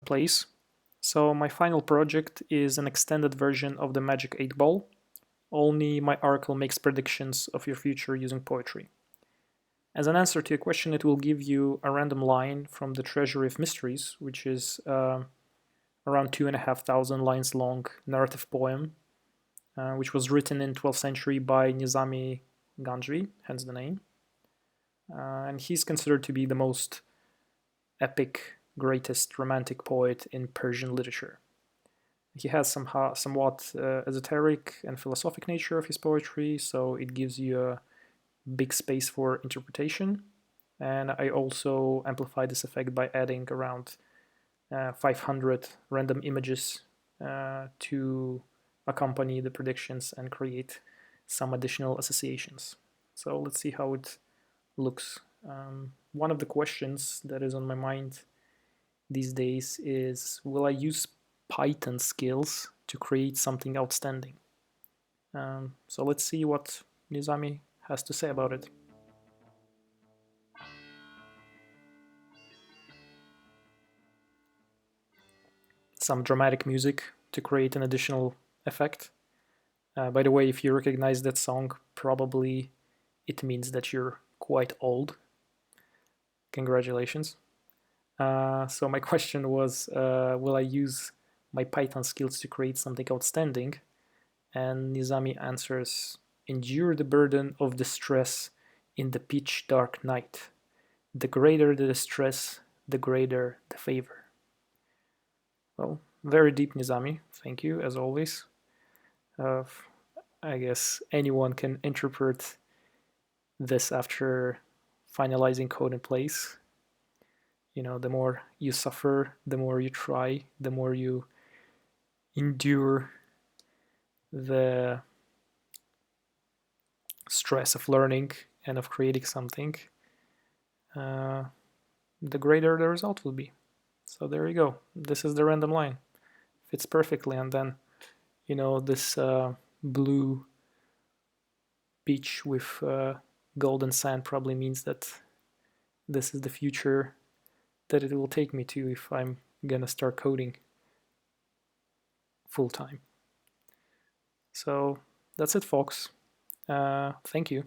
place. So my final project is an extended version of the Magic 8 Ball, only my oracle makes predictions of your future using poetry. As an answer to your question, it will give you a random line from the Treasury of Mysteries, which is around 2,500 lines long narrative poem, which was written in 12th century by Nizami Ganjvi, hence the name. And he's considered to be the most epic, greatest romantic poet in Persian literature. He has somewhat esoteric and philosophic nature of his poetry, so it gives you a big space for interpretation. And I also amplify this effect by adding around 500 random images to accompany the predictions and create some additional associations. So let's see how it looks. One of the questions that is on my mind these days is, will I use Python skills to create something outstanding? So let's see what Nizami has to say about it. Some dramatic music to create an additional effect. By the way, if you recognize that song, probably it means that you're quite old. Congratulations. So my question was, will I use my Python skills to create something outstanding? And Nizami answers, endure the burden of distress in the pitch dark night. The greater the distress, the greater the favor. Well, very deep, Nizami. Thank you, as always. Uh, I guess anyone can interpret this after finalizing code in place. You know, the more you suffer, the more you try, the more you endure the stress of learning and of creating something, the greater the result will be. So there you go. This is the random line. Fits perfectly. And then, you know, this blue beach with golden sand probably means that this is the future that it will take me to if I'm gonna start coding full time. So that's it, folks. Thank you.